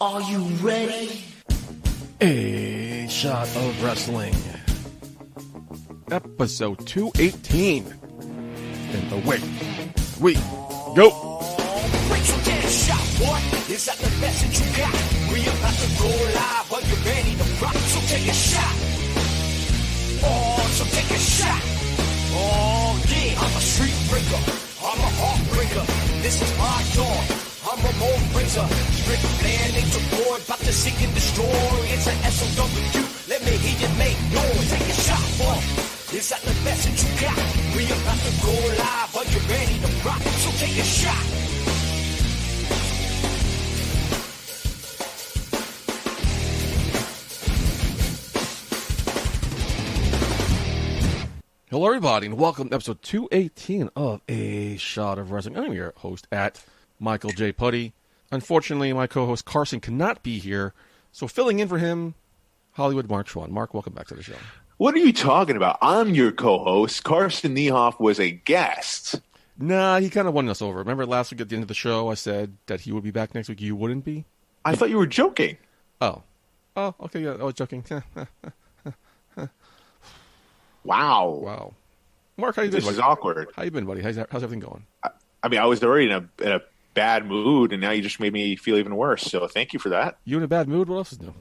Are you ready? A Shot of Wrestling, episode 218. And away we go. So take a shot, boy. Is that the best that you got? We about to go live. Are you ready to rock? So take a shot. Oh, so take a shot. Oh, yeah. I'm a street breaker. I'm a heartbreaker. This is my dawn. I'm a mold raiser. Strip man into board. About to seek and destroy. It's an SOW. Let me hear you make noise. Take a shot, boy. Is that the best that you got? We about to go live. Are you ready to rock? So take a shot. Hello, everybody, and welcome to episode 218 of A Shot of Wrestling. I'm your host at Michael J. Putty. Unfortunately, my co-host Carson cannot be here, so filling in for him, Hollywood Mark Schwann. Mark, welcome back to the show. What are you talking about? I'm your co-host. Carson Niehoff was a guest. Nah, he kind of won us over. Remember last week at the end of the show, I said that he would be back next week. You wouldn't be? I thought you were joking. Oh, okay, yeah, I was joking. Wow. Mark, how you been? This is awkward. How you been, buddy? How's everything going? I mean, I was already in a bad mood, and now you just made me feel even worse. So thank you for that. You in a bad mood? What else is new?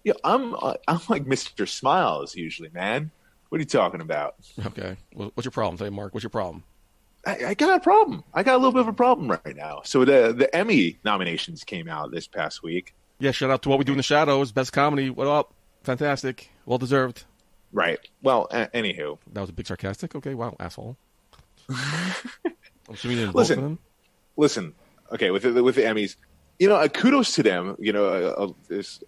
Yeah, I'm like Mr. Smiles usually, man. What are you talking about? Okay. Well, what's your problem? Say, Mark, what's your problem? I got a problem. I got a little bit of a problem right now. So the Emmy nominations came out this past week. Yeah, shout out to What We Do in the Shadows. Best comedy. What up? Fantastic. Well deserved. Right. Well, anywho. That was a big sarcastic? Okay, wow, asshole. I'm assuming you didn't vote for them? Listen. Okay, with the Emmys, kudos to them. There's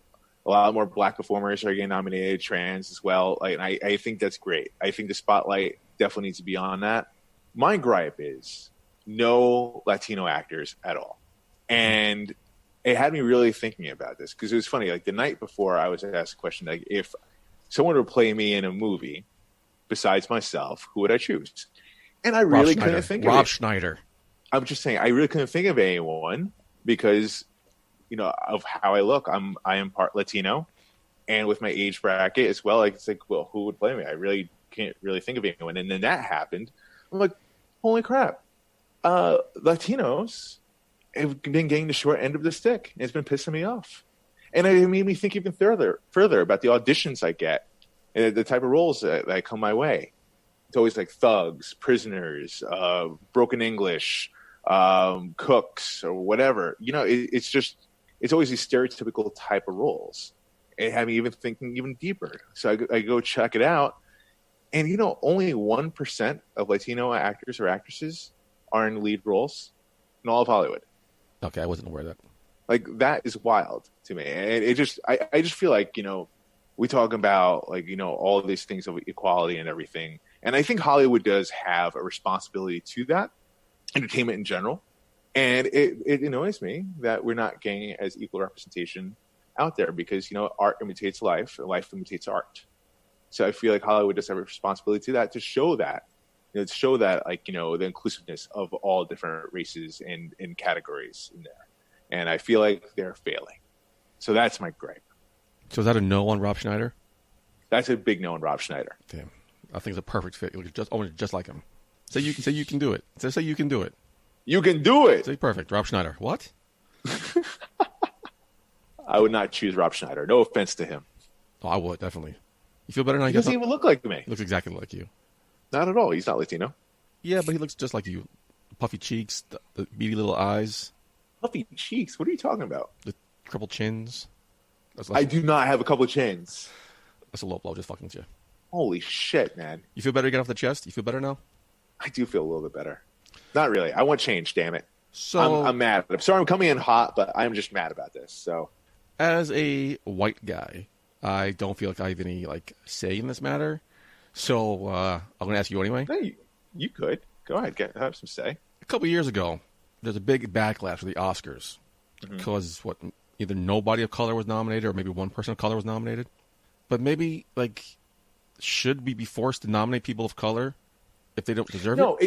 a lot more black performers are getting nominated, trans as well. I think that's great. I think the spotlight definitely needs to be on that. My gripe is no Latino actors at all. And it had me really thinking about this because it was funny. Like the night before, I was asked a question, like, if someone would play me in a movie besides myself, who would I choose? And I really couldn't think of it. Rob Schneider. I'm just saying, I really couldn't think of anyone because, of how I look. I am part Latino, and with my age bracket as well, it's like, well, who would play me? I really can't really think of anyone. And then that happened. I'm like, holy crap. Latinos have been getting the short end of the stick. And it's been pissing me off. And it made me think even further about the auditions I get and the type of roles that come my way. It's always like thugs, prisoners, broken English, cooks, or whatever. It's always these stereotypical type of roles. It had me even thinking even deeper. So I go check it out. And, only 1% of Latino actors or actresses are in lead roles in all of Hollywood. Okay, I wasn't aware of that. Like, that is wild to me. And I just feel like, we talk about, like, all of these things of equality and everything. And I think Hollywood does have a responsibility to that, entertainment in general. And it annoys me that we're not getting as equal representation out there because, art imitates life, or life imitates art. So I feel like Hollywood does have a responsibility to that, to show that, the inclusiveness of all different races and categories in there. And I feel like they're failing. So that's my gripe. So is that a no on Rob Schneider? That's a big no on Rob Schneider. Damn. I think it's a perfect fit. Just like him. Say you can do it. Say you can do it. You can do it. Say perfect. Rob Schneider. What? I would not choose Rob Schneider. No offense to him. Oh, I would, definitely. You feel better now? He doesn't even look like me. He looks exactly like you. Not at all. He's not Latino. Yeah, but he looks just like you. Puffy cheeks, the beady little eyes. Puffy cheeks? What are you talking about? The triple chins. I do not have a couple of chins. That's a low blow, just fucking with you. Holy shit, man. You feel better to get off the chest? You feel better now? I do feel a little bit better. Not really. I want change, damn it. So I'm mad. I'm sorry I'm coming in hot, but I'm just mad about this. So, as a white guy, I don't feel like I have any say in this matter. So I'm going to ask you anyway. No, you could. Go ahead. Have some say. A couple of years ago, there's a big backlash with the Oscars because either nobody of color was nominated or maybe one person of color was nominated. But maybe, should we be forced to nominate people of color if they don't deserve it? No,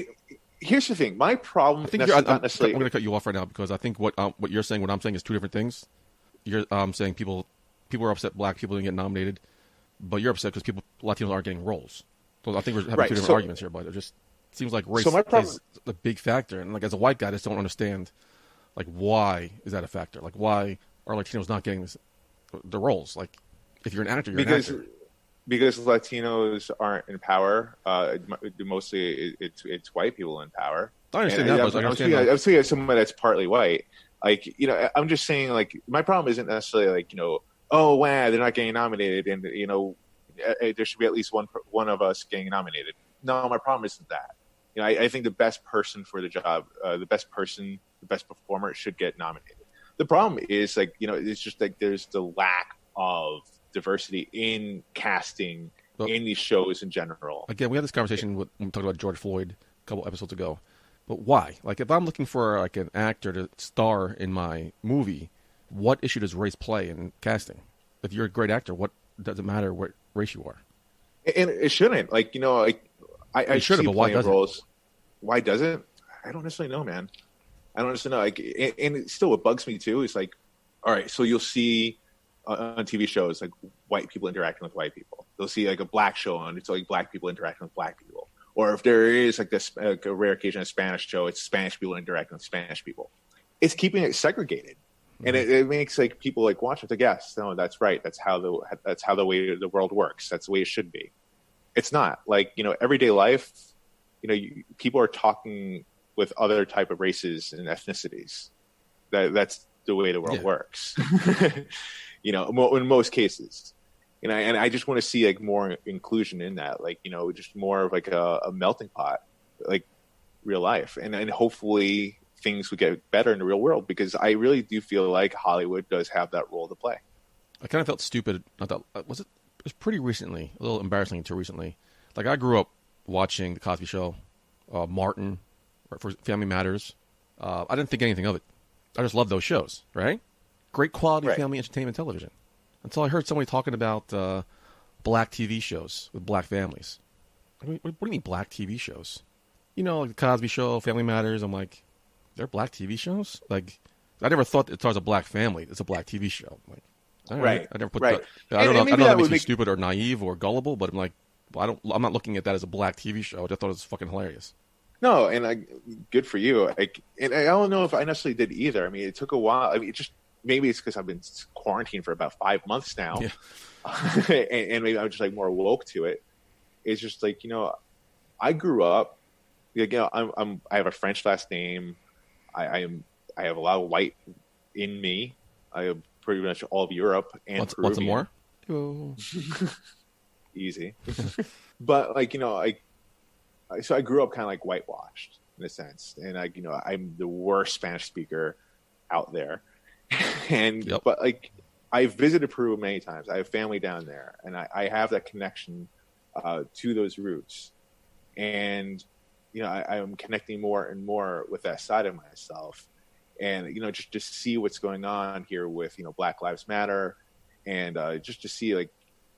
here's the thing. My problem I think I'm going to cut you off right now because I think what you're saying, what I'm saying is two different things. you're saying people are upset black people didn't get nominated, but you're upset because Latinos aren't getting roles. So I think we're having two different arguments here, but it just seems like race is a big factor. And like as a white guy, I just don't understand like why is that a factor? Like why are Latinos not getting the roles? Like if you're an actor, you're an actor. Because Latinos aren't in power. Mostly it's white people in power. I understand that, but I'm speaking as someone that's partly white. Like, you know, I'm just saying, like, my problem isn't necessarily like, you know, oh wow, they're not getting nominated, and you know, there should be at least one of us getting nominated. No, my problem isn't that. You know, I think the best person for the job, the best performer should get nominated. The problem is, like, you know, it's just like there's the lack of diversity in casting in these shows in general. Again, we had this conversation when we talked about George Floyd a couple episodes ago. But why? Like, if I'm looking for like an actor to star in my movie, what issue does race play in casting? If you're a great actor, what does it matter what race you are? And it shouldn't. Like, you know, like I should have, but why doesn't? Roles. Why doesn't? I don't necessarily know, man. I don't necessarily know. Like, and it still, what bugs me too is like, all right, so you'll see on TV shows like white people interacting with white people. You'll see like a black show on, it's like black people interacting with black people. Or if there is like this like a rare occasion a Spanish show, it's Spanish people interacting with Spanish people. It's keeping it segregated, and it makes like people like watch it. Like, yes, no, that's right. That's how the way the world works. That's the way it should be. It's not like, you know, everyday life. You know, people are talking with other type of races and ethnicities. That's the way the world works. You know, in most cases. And I just want to see like more inclusion in that, like, you know, just more of like a melting pot, like real life, and hopefully things would get better in the real world, because I really do feel like Hollywood does have that role to play. I kind of felt stupid. Not that was it. It was pretty recently, a little embarrassing too recently. Like I grew up watching The Cosby Show, Martin, for Family Matters. I didn't think anything of it. I just loved those shows. Right, great quality family entertainment television. Until I heard somebody talking about black TV shows with black families. What do you mean black TV shows? You know, like The Cosby Show, Family Matters. I'm like, they're black TV shows? Like, I never thought it was a black family. It's a black TV show. I'm like, right. I never put that. I don't know if that makes me stupid or naive or gullible, but I'm like, well, I'm not looking at that as a black TV show. I just thought it was fucking hilarious. No, and good for you. And I don't know if I necessarily did either. I mean, it took a while. I mean, maybe it's because I've been quarantined for about 5 months now, and maybe I'm just like more woke to it. It's just like, you know, I grew up. You know, I have a French last name. I have a lot of white in me. I have pretty much all of Europe and Peruvian. Want some more? Oh. Easy, but like, you know, so I grew up kind of like whitewashed in a sense, and like, you know, I'm the worst Spanish speaker out there. And but like, I've visited Peru many times. I have family down there, and I have that connection to those roots. And you know, I am connecting more and more with that side of myself. And you know, just to see what's going on here with, you know, Black Lives Matter, and just to see like,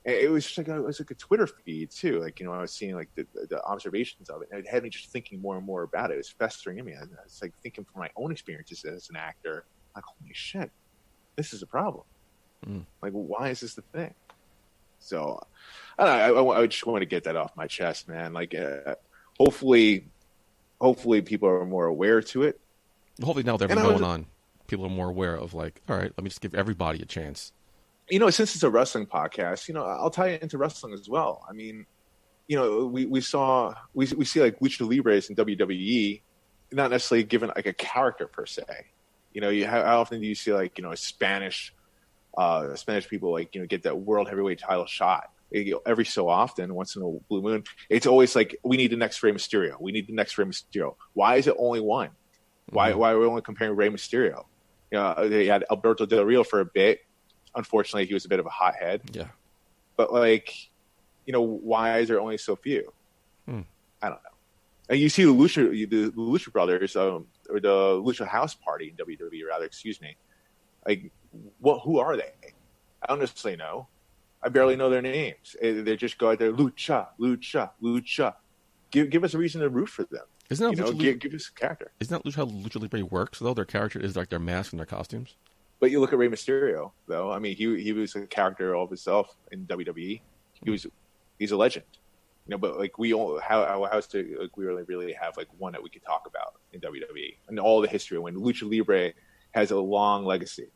it was just like a Twitter feed too. Like, you know, I was seeing like the observations of it, and it had me just thinking more and more about it. It was festering in me. I was like thinking from my own experiences as an actor. Like, holy shit, this is a problem. Like, why is this the thing? So, I don't know, I just want to get that off my chest, man. Like, hopefully people are more aware to it. Hopefully now with everything going on, people are more aware of like, all right, let me just give everybody a chance. You know, since it's a wrestling podcast, you know, I'll tie it into wrestling as well. I mean, you know, we see like lucha libres in WWE, not necessarily given like a character per se. You know, how often do you see like, you know, Spanish people like, you know, get that world heavyweight title shot? You know, every so often, once in a blue moon, it's always like, we need the next Rey Mysterio. We need the next Rey Mysterio. Why is it only one? Why are we only comparing Rey Mysterio? You know, they had Alberto Del Rio for a bit. Unfortunately, he was a bit of a hothead. Yeah. But like, you know, why is there only so few? I don't know. And you see the Lucha Brothers, or the Lucha House Party in WWE, rather, excuse me. Like, who are they? I don't necessarily know. I barely know their names. They just go out there, Lucha, Lucha, Lucha. Give us a reason to root for them. Isn't that give us a character? Isn't that how Lucha Libre works, though? Their character is like their mask and their costumes? But you look at Rey Mysterio, though. I mean, he was a character all of himself in WWE. He's a legend, But like we all, how's to like we really have like one that we could talk about in WWE and all the history when Lucha Libre has a long legacy.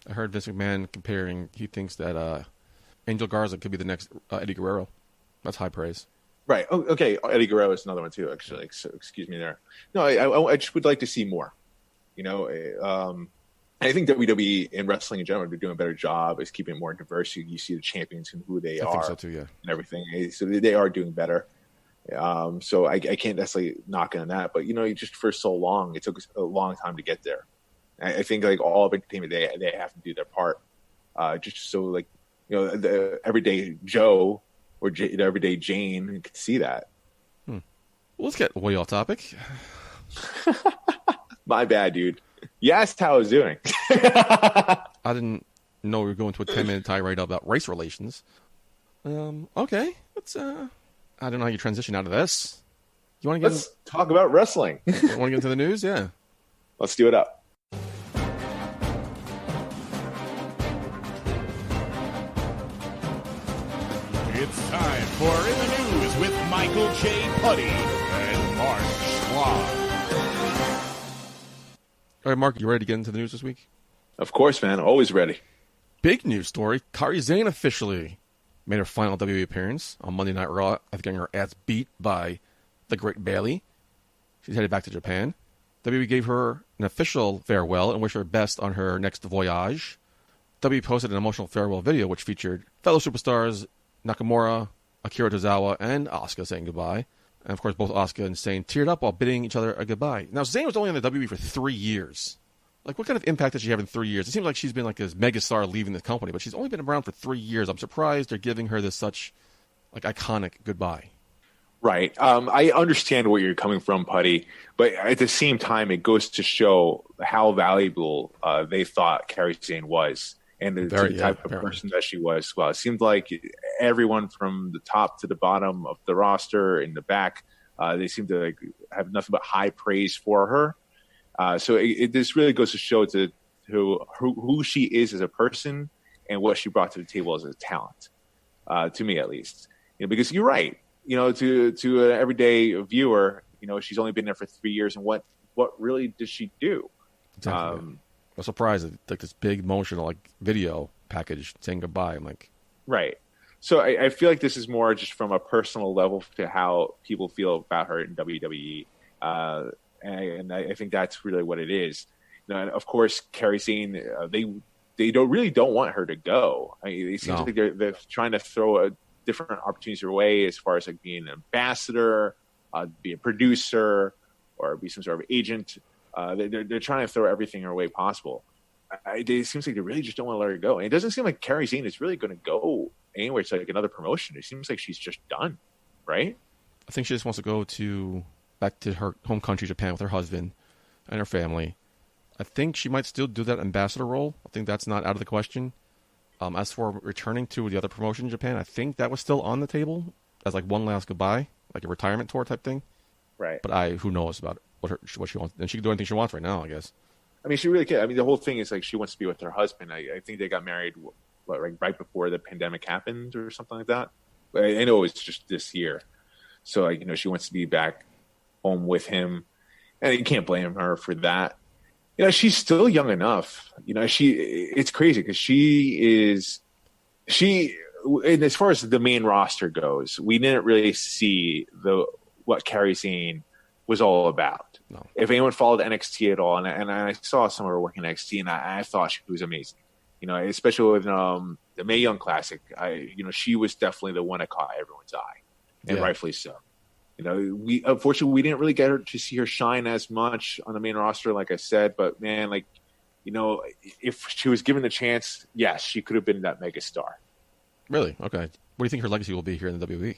I heard Vince McMahon comparing. He thinks that Angel Garza could be the next Eddie Guerrero. That's high praise. Right. Oh, okay. Eddie Guerrero is another one too. Actually, so, excuse me there. No, I just would like to see more. I think WWE and wrestling in general, they're doing a better job is keeping it more diverse. You see the champions and who they are. I think so too, yeah. And everything. So they are doing better. So I can't necessarily knock on that. But, just for so long, it took us a long time to get there. I think like all of entertainment, they have to do their part. Just so like, the everyday Joe or the everyday Jane could see that. Well, let's get way off topic. My bad, dude. You asked how I was doing. I didn't know we were going to a 10-minute tirade about race relations. Okay. Let's, I don't know how you transition out of this. You want to Let's talk about wrestling. You want to get into the news? Yeah. Let's do it up. It's time for In the News with Michael J. Putty and Mark Schwab. All right, Mark, you ready to get into the news this week? Of course, man. Always ready. Big news story. Kairi Sane officially made her final WWE appearance on Monday Night Raw after getting her ass beat by the Great Bayley. She's headed back to Japan. WWE gave her an official farewell and wished her best on her next voyage. WWE posted an emotional farewell video which featured fellow superstars Nakamura, Akira Tozawa, and Asuka saying goodbye. And, of course, both Asuka and Sane teared up while bidding each other a goodbye. Now, Sane was only on the WWE for 3 years. Like, what kind of impact does she have in 3 years? It seems like she's been like this megastar leaving the company, but she's only been around for 3 years. I'm surprised they're giving her this such, like, iconic goodbye. Right. I understand where you're coming from, Putty, but at the same time, it goes to show how valuable they thought Kairi Sane was and the type of person that she was. Well, it seemed like everyone from the top to the bottom of the roster in the back, they seem to have nothing but high praise for her. So this really goes to show to who she is as a person and what she brought to the table as a talent, to me at least. Because you're right. To an everyday viewer, she's only been there for 3 years, and what really does she do? Exactly. I'm surprised at like this big emotional video package saying goodbye. I'm like, right. So I feel like this is more just from a personal level to how people feel about her in WWE, and I think that's really what it is. And of course, Kairi Sane, they don't want her to go. I mean, it seems like they're trying to throw different opportunities her way as far as like being an ambassador, be a producer, or be some sort of agent. They're trying to throw everything her way possible. It seems like they really just don't want to let her go. And it doesn't seem like Kairi Sane is really going to go anywhere. It's like another promotion. It seems like she's just done, right? I think she just wants to go back to her home country, Japan, with her husband and her family. I think she might still do that ambassador role. I think that's not out of the question. As for returning to the other promotion in Japan, I think that was still on the table as like one last goodbye, like a retirement tour type thing. Right. But who knows about what she wants. And she can do anything she wants right now, I guess. I mean, she really can. I mean, the whole thing is like she wants to be with her husband. I think they got married right before the pandemic happened or something like that. I know it's just this year. So, she wants to be back home with him. And you can't blame her for that. She's still young enough. It's crazy because and as far as the main roster goes, we didn't really see what Kairi Sane was all about. No. If anyone followed NXT at all, and I saw some of her work in NXT, and I thought she was amazing. Especially with the Mae Young Classic, she was definitely the one that caught everyone's eye, and rightfully so. Unfortunately we didn't really get her to see her shine as much on the main roster, like I said. But man, if she was given the chance, yes, she could have been that mega star. Really? Okay. What do you think her legacy will be here in the WWE?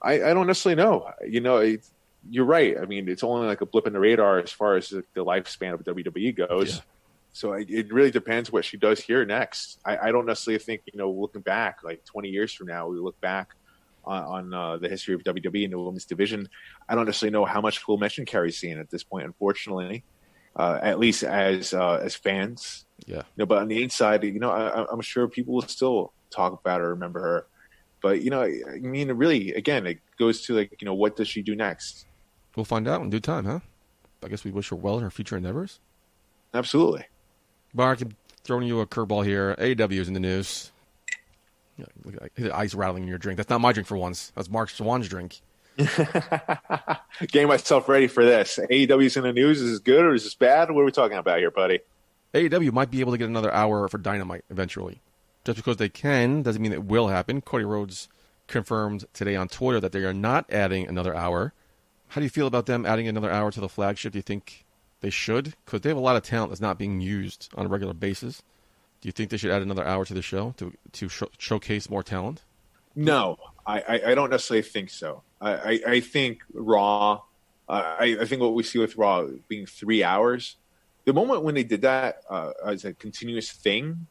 I don't necessarily know. You're right. I mean, it's only like a blip in the radar as far as the lifespan of WWE goes. Yeah. So it really depends what she does here next. I don't necessarily think, looking back, like 20 years from now, we look back on the history of WWE and the women's division. I don't necessarily know how much we'll mention Kairi Sane at this point, unfortunately. at least as fans. Yeah. But on the inside, I'm sure people will still talk about her, remember her. But I mean, really, again, it goes to what does she do next? We'll find out in due time, huh? I guess we wish her well in her future endeavors. Absolutely. Mark, I'm throwing you a curveball here. AEW is in the news. Yeah, look at the ice rattling in your drink. That's not my drink for once. That's Mark Swan's drink. Getting myself ready for this. AEW's in the news. Is this good or is this bad? What are we talking about here, buddy? AEW might be able to get another hour for Dynamite eventually. Just because they can doesn't mean it will happen. Cody Rhodes confirmed today on Twitter that they are not adding another hour. How do you feel about them adding another hour to the flagship? Do you think they should? Because they have a lot of talent that's not being used on a regular basis. Do you think they should add another hour to the show to showcase more talent? No, I don't necessarily think so. I think Raw, I think what we see with Raw being 3 hours, the moment when they did that as a continuous thing,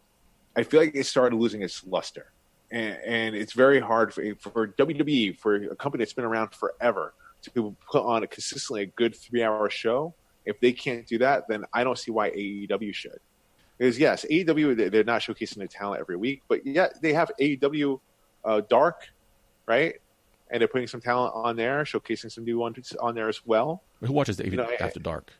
I feel like it started losing its luster. And it's very hard for WWE, for a company that's been around forever, to put on consistently a good 3 hour show. If they can't do that, then I don't see why AEW should. Because yes, AEW, they're not showcasing their talent every week, but yet they have AEW Dark, right? And they're putting some talent on there, showcasing some new ones on there as well. Who watches the AEW After Dark?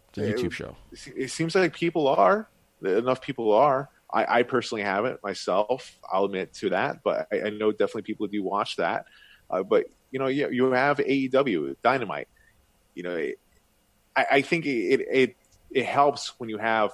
It's a YouTube show. It seems like people are. Enough people are. I personally haven't myself. I'll admit to that, but I know definitely people do watch that. But you have AEW Dynamite. I think it helps when you have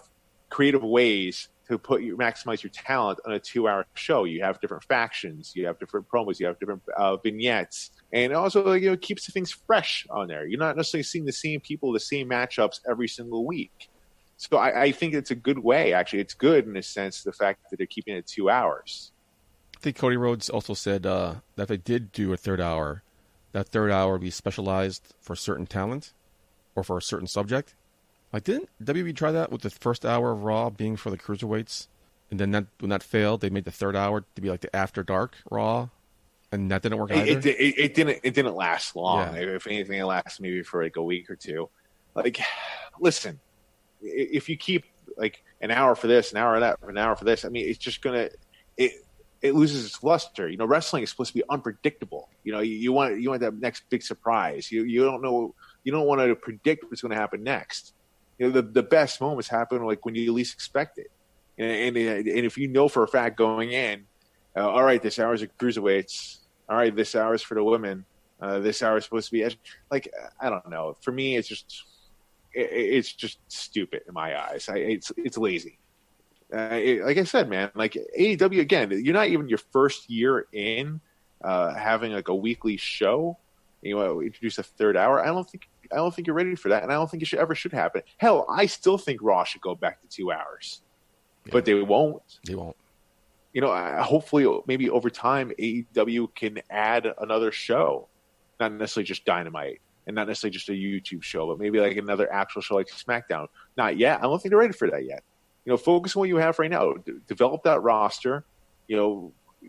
creative ways to maximize your talent on a 2 hour show. You have different factions, you have different promos, you have different vignettes, and also it keeps things fresh on there. You're not necessarily seeing the same people, the same matchups every single week. So I think it's a good way. Actually, it's good in a sense, the fact that they're keeping it 2 hours. I think Cody Rhodes also said that if they did do a third hour, that third hour would be specialized for certain talent or for a certain subject. Like, didn't WWE try that with the first hour of Raw being for the cruiserweights? And then when that failed, they made the third hour to be like the After Dark Raw, and that didn't work either. It didn't last long. Yeah. If anything, it lasted maybe for like a week or two. Like, listen, if you keep like an hour for this, an hour of that, an hour for this, I mean, it's just gonna it loses its luster. Wrestling is supposed to be unpredictable. You want that next big surprise. You don't know. You don't want to predict what's going to happen next. The best moments happen like when you least expect it. And if you know for a fact going in, all right, this hour is cruiserweights. All right, this hour is for the women. This hour is supposed to be like, I don't know. For me, it's just stupid in my eyes. It's lazy. Like I said, man, like AEW, again, you're not even your first year in having like a weekly show. Introduce a third hour. I don't think you're ready for that, and I don't think it should happen. Hell, I still think Raw should go back to 2 hours, but they won't. They won't. Hopefully, maybe over time, AEW can add another show, not necessarily just Dynamite, and not necessarily just a YouTube show, but maybe like another actual show like SmackDown. Not yet. I don't think they're ready for that yet. Focus on what you have right now. Develop that roster.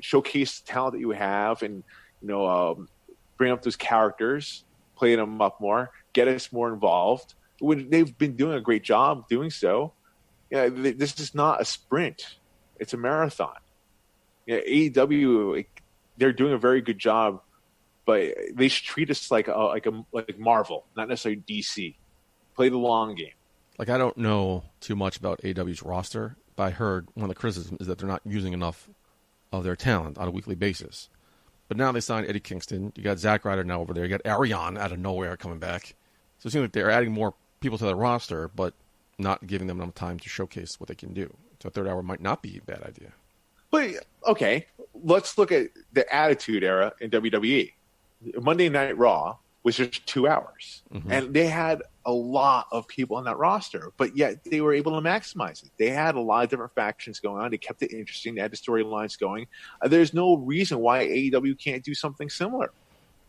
Showcase the talent that you have, and bring up those characters, play them up more, get us more involved. They've been doing a great job doing so. This is not a sprint; it's a marathon. AEW, they're doing a very good job, but they should treat us like Marvel, not necessarily DC. Play the long game. Like, I don't know too much about AEW's roster, but I heard one of the criticisms is that they're not using enough of their talent on a weekly basis. But now they signed Eddie Kingston. You got Zack Ryder now over there. You got Ariane out of nowhere coming back. So it seems like they're adding more people to the roster, but not giving them enough time to showcase what they can do. So a third hour might not be a bad idea. But, okay, let's look at the Attitude Era in WWE. Monday Night Raw was just 2 hours. Mm-hmm. And they had a lot of people on that roster, but yet they were able to maximize it. They had a lot of different factions going on. They kept it interesting. They had the storylines going. There's no reason why AEW can't do something similar.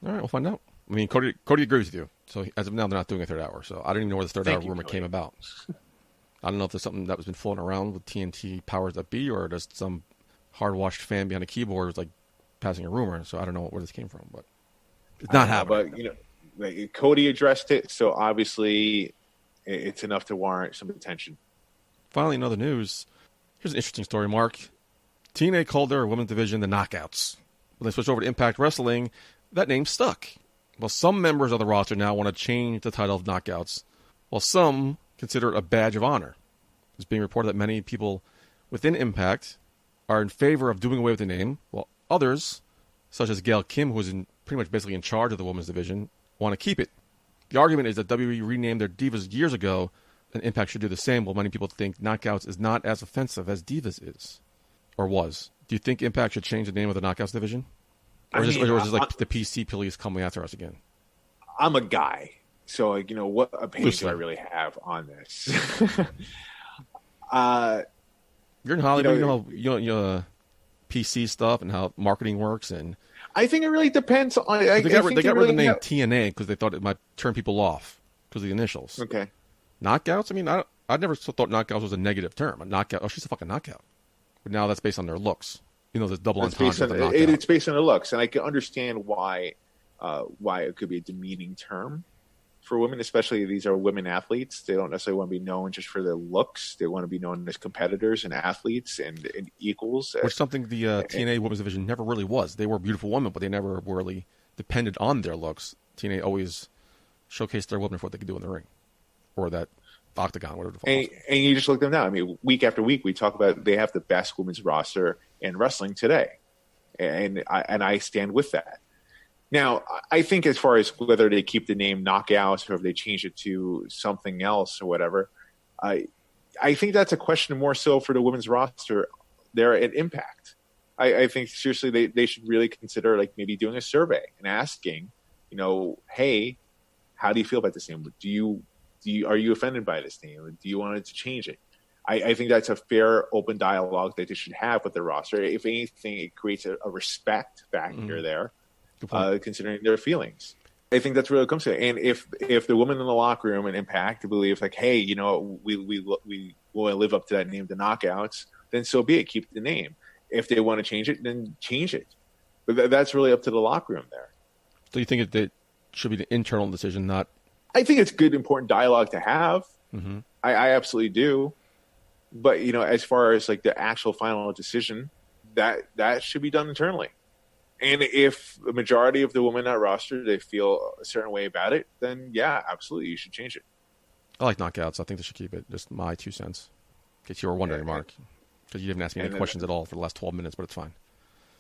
All right, we'll find out. I mean, Cody agrees with you. So as of now, they're not doing a third hour. So I don't even know where the third hour rumor came about. I don't know if there's something that was been floating around with TNT powers that be, or just some hard-washed fan behind a keyboard was like passing a rumor. So I don't know where this came from, but it's not happening. But Cody addressed it, so obviously it's enough to warrant some attention. Finally, in other news, here's an interesting story, Mark. TNA called their women's division the Knockouts. When they switched over to Impact Wrestling, that name stuck. Well, some members of the roster now want to change the title of Knockouts, while some consider it a badge of honor. It's being reported that many people within Impact are in favor of doing away with the name, while others, such as Gail Kim, who is pretty much basically in charge of the women's division, want to keep it. The argument is that WWE renamed their Divas years ago, and Impact should do the same, while many people think Knockouts is not as offensive as Divas is, or was. Do you think Impact should change the name of the Knockouts division? Or is this like the PC police coming after us again? I'm a guy, so like, what opinion do I really have on this? You're in Hollywood, you know PC stuff and how marketing works, and I think it really depends on. They got rid of the name TNA because they thought it might turn people off because of the initials. Okay. Knockouts. I mean, I never thought knockouts was a negative term. A knockout. Oh, she's a fucking knockout. But now that's based on their looks. There's double entendre. It's based on their looks, and I can understand why it could be a demeaning term for women, especially these are women athletes. They don't necessarily want to be known just for their looks. They want to be known as competitors and athletes and equals. Which something the TNA women's division never really was. They were beautiful women, but they never really depended on their looks. TNA always showcased their women for what they could do in the ring, or that octagon, whatever. And you just look at them now. I mean, week after week, we talk about they have the best women's roster in wrestling today, and I stand with that. Now, I think as far as whether they keep the name Knockouts or if they change it to something else or whatever, I think that's a question more so for the women's roster there at Impact. I think seriously they should really consider like maybe doing a survey and asking, hey, how do you feel about this name? Are you offended by this name? Do you want it to change it? I think that's a fair, open dialogue that they should have with their roster. If anything, it creates a respect factor there. Considering their feelings. I think that's really what it comes to. And if the women in the locker room and Impact believe like, hey, we want to live up to that name, the Knockouts, then so be it. Keep the name. If they want to change it, then change it. But that's really up to the locker room there. So you think it should be the internal decision, not? I think it's good, important dialogue to have. Mm-hmm. I absolutely do. But as far as like the actual final decision, that should be done internally. And if the majority of the women in that roster, they feel a certain way about it, then yeah, absolutely, you should change it. I like Knockouts. I think they should keep it. Just my 2 cents. In case you were wondering, Mark. Because you didn't ask me any questions at all for the last 12 minutes, but it's fine.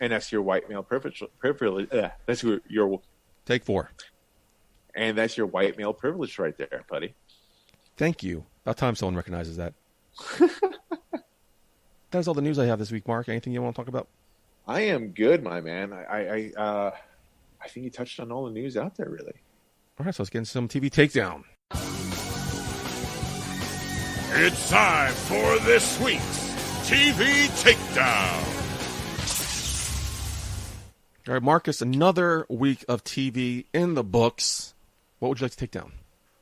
And that's your white male privilege. That's your Take 4. And that's your white male privilege right there, buddy. Thank you. About time someone recognizes that. That's all the news I have this week, Mark. Anything you want to talk about? I am good, my man. I think you touched on all the news out there, really. All right, so let's get into some TV Takedown. It's time for this week's TV Takedown. All right, Marcus, another week of TV in the books. What would you like to take down?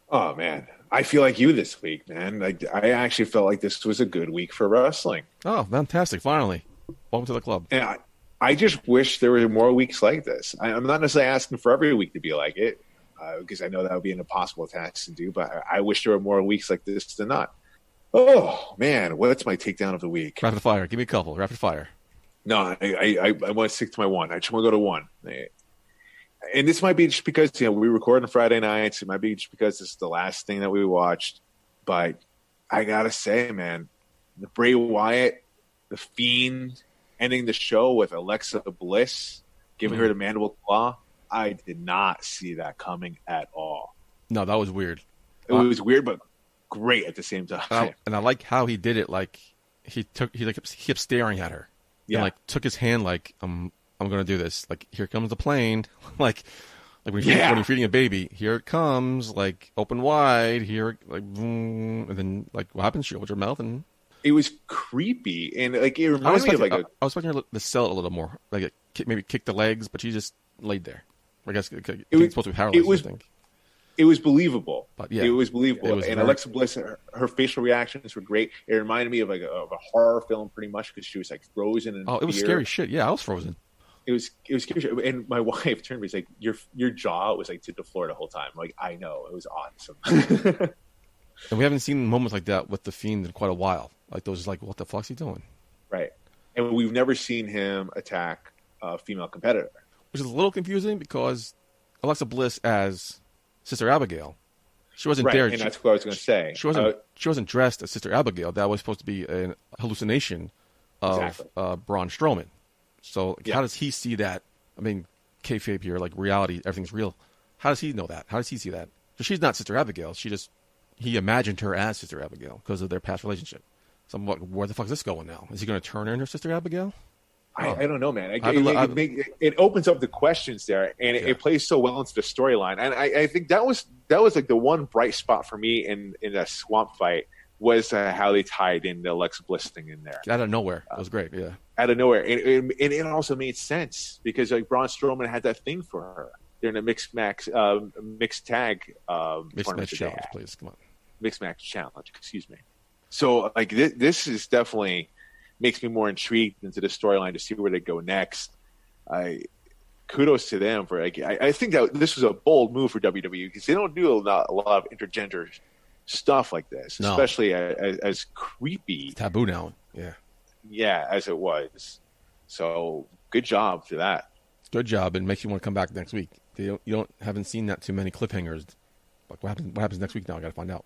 Oh, man. I feel like you this week, man. I actually felt like this was a good week for wrestling. Oh, fantastic. Finally. Welcome to the club. And I just wish there were more weeks like this. I'm not necessarily asking for every week to be like it, because I know that would be an impossible task to do, but I wish there were more weeks like this than not. Oh, man. What's my takedown of the week? Rapid fire. Give me a couple. Rapid fire. No, I want to stick to my one. I just want to go to one. And this might be just because, we record on Friday nights. It might be just because this is the last thing that we watched. But I got to say, man, the Bray Wyatt, the Fiend, ending the show with Alexa Bliss, giving her the mandible claw, I did not see that coming at all. No, that was weird. It was weird, but great at the same time. And I like how he did it. Like, he kept staring at her. Yeah. And, took his hand like, I'm going to do this. Like, here comes the plane. like when you're feeding a baby, here it comes, open wide, here, boom. And then, what happens? She opens her mouth and... It was creepy, and it reminded me of I was expecting her to sell it a little more, maybe kick the legs, but she just laid there. I guess it's supposed to be paralyzed. I think it was believable. But yeah, it was believable. Alexa Bliss, her facial reactions were great. It reminded me of a horror film, pretty much, because she was frozen. In it was scary shit. Yeah, I was frozen. It was scary. And my wife turned to me, was your jaw was to the floor the whole time. I know, it was awesome. And we haven't seen moments like that with the Fiend in quite a while. Like those, like, what the fuck's he doing? Right. And we've never seen him attack a female competitor. Which is a little confusing because Alexa Bliss as Sister Abigail, she wasn't Right, there. and that's what I was going to say. She wasn't dressed as Sister Abigail. That was supposed to be a hallucination of Braun Strowman. So how does he see that? I mean, kayfabe here, like reality, everything's real. How does he know that? How does he see that? So she's not Sister Abigail. He imagined her as Sister Abigail because of their past relationship. So I'm like, where the fuck is this going now? Is he going to turn her into Sister Abigail? I don't know, man. It opens up the questions there, and it plays so well into the storyline. And I think that was like the one bright spot for me in that swamp fight was how they tied in the Alexa Bliss thing in there. Out of nowhere. That was great, yeah. Out of nowhere. And it also made sense because like Braun Strowman had that thing for her. They're in a mixed tag Mixed match challenge, please. Come on. Mixed match challenge, excuse me. So like this is definitely makes me more intrigued into the storyline to see where they go next. Kudos to them for I think that this was a bold move for WWE because they don't do a lot of intergender stuff like this, especially as creepy. It's taboo now. Yeah, as it was. So good job for that. Good job, and makes you want to come back next week. You haven't seen that too many cliffhangers. Like what happens next week now? I got to find out.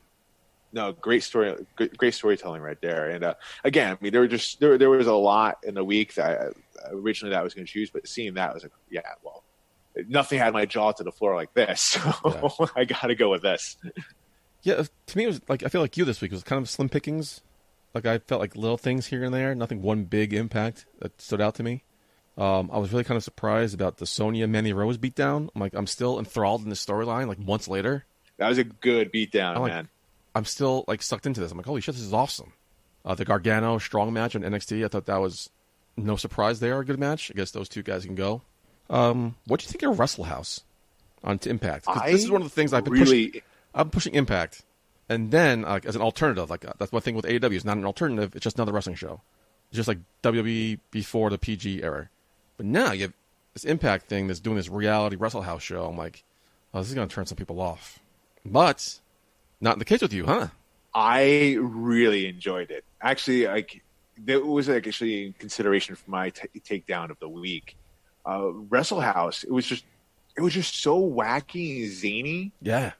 No, great storytelling right there. And again, I mean, there was a lot in the week that originally I was going to choose, but seeing that I was like, nothing had my jaw to the floor like this, so I got to go with this. Yeah, to me it was like I feel like you this week was kind of slim pickings. Like I felt like little things here and there, nothing one big impact that stood out to me. I was really kind of surprised about the Sonya Mandy Rose beatdown. I'm still enthralled in the storyline. Like months later, that was a good beatdown, man. I'm still like sucked into this. I'm like, holy shit, this is awesome. The Gargano strong match on NXT, I thought that was no surprise there. A good match. I guess those two guys can go. What do you think of Wrestle House on Impact? Because this is one of the things I've been pushing. I'm pushing Impact, and then as an alternative. Like that's one thing with AEW. It's not an alternative. It's just another wrestling show. It's just like WWE before the PG era. But now you have this Impact thing that's doing this reality Wrestle House show. I'm like, oh, this is going to turn some people off. But not in the case with you, huh? I really enjoyed it. Actually, that was actually in consideration for my takedown of the week. Wrestle House, it was just so wacky and zany. Yeah,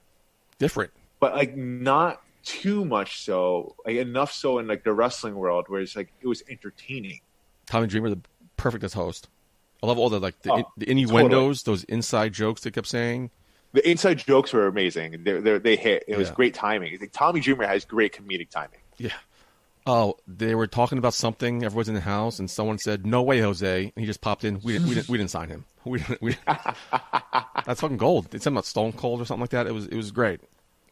different, but not too much so. Enough so in the wrestling world where it's it was entertaining. Tommy Dreamer, the perfect as host. I love all the innuendos, those inside jokes they kept saying. The inside jokes were amazing. They hit. It was great timing. Tommy Dreamer has great comedic timing. Yeah. Oh, they were talking about something. Everyone's in the house, and someone said, "No way, Jose!" And he just popped in. We didn't sign him. That's fucking gold. It's something about Stone Cold or something like that. It was great.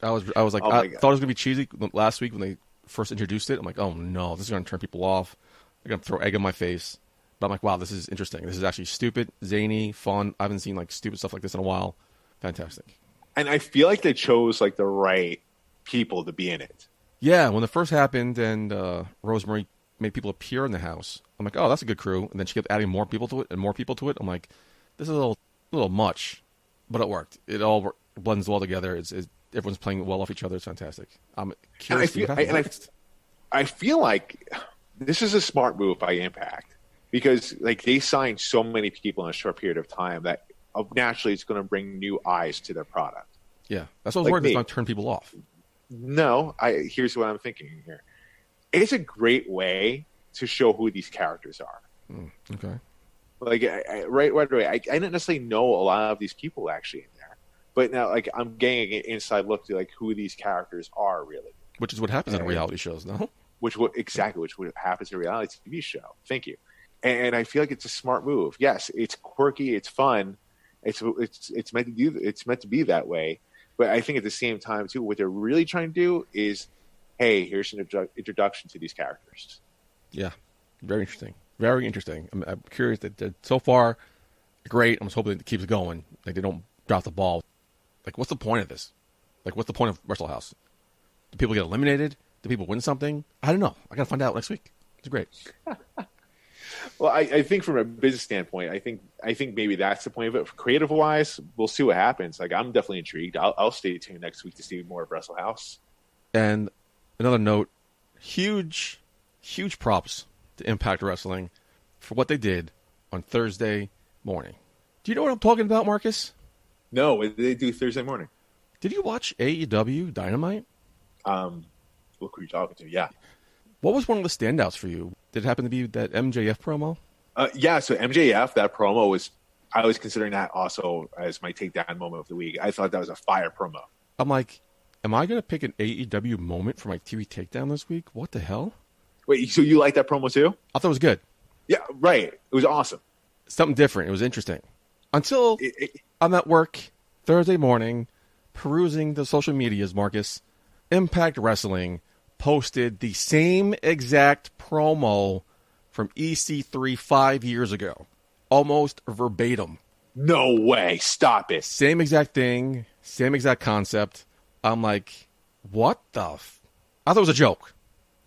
I was like, I thought it was gonna be cheesy last week when they first introduced it. I'm like, oh no, this is gonna turn people off. They're gonna throw egg in my face. But I'm like, wow, this is interesting. This is actually stupid, zany, fun. I haven't seen stupid stuff like this in a while. Fantastic. And I feel like they chose the right people to be in it. Yeah, when it first happened and Rosemary made people appear in the house, I'm like, oh, that's a good crew. And then she kept adding more people to it and more people to it. I'm like, this is a little much, but it worked. It all blends well together. Everyone's playing well off each other. It's fantastic. I'm curious. I feel like this is a smart move by Impact because they signed so many people in a short period of time that naturally it's going to bring new eyes to their product. Yeah, that's what I was worried. It's going to turn people off. No, here's what I'm thinking here. It's a great way to show who these characters are. Okay. Right away, I didn't necessarily know a lot of these people actually in there, but now I'm getting an inside look to who these characters are really. Which is what happens in reality shows, no? Which would happens in a reality TV show. Thank you. And I feel like it's a smart move. Yes, it's quirky, it's fun, it's meant to be that way. But I think at the same time, too, what they're really trying to do is, hey, here's an introduction to these characters. Yeah, very interesting. Very interesting. I'm curious that so far, great. I'm just hoping it keeps going. They don't drop the ball. What's the point of this? What's the point of Wrestle House? Do people get eliminated? Do people win something? I don't know. I got to find out next week. It's great. Well, I think from a business standpoint, I think maybe that's the point of it. Creative wise, we'll see what happens. I'm definitely intrigued. I'll stay tuned next week to see more of Wrestle House. And another note, huge props to Impact Wrestling for what they did on Thursday morning. Do you know what I'm talking about, Marcus? No, what did they do Thursday morning? Did you watch AEW Dynamite? Look who you're talking to, yeah. What was one of the standouts for you? Did it happen to be that MJF promo? Yeah, so MJF, that promo was, I was considering that also as my takedown moment of the week. I thought that was a fire promo. I'm like, am I going to pick an AEW moment for my TV takedown this week? What the hell? Wait, so you like that promo too? I thought it was good. Yeah, right. It was awesome. Something different. It was interesting. Until I'm at work Thursday morning, perusing the social medias, Marcus, Impact Wrestling posted the same exact promo from EC3 5 years ago. Almost verbatim. No way. Stop it. Same exact thing. Same exact concept. I'm like, what the I thought it was a joke.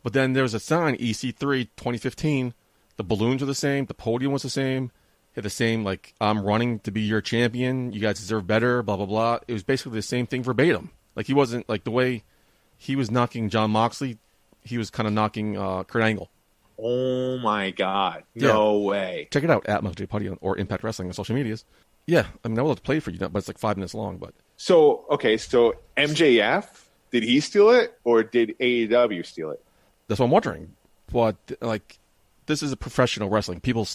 But then there was a sign, EC3 2015. The balloons were the same. The podium was the same. Had the same, like, I'm running to be your champion. You guys deserve better, blah, blah, blah. It was basically the same thing verbatim. Like, he wasn't, like, the way he was knocking John Moxley, he was kind of knocking Kurt Angle. Oh, my God. No way. Check it out at Michael J. Putty or Impact Wrestling on social medias. Yeah, I mean, I would love to play it for you, but it's like 5 minutes long. But So MJF, did he steal it or did AEW steal it? that's what I'm wondering. But, like, this is a professional wrestling. People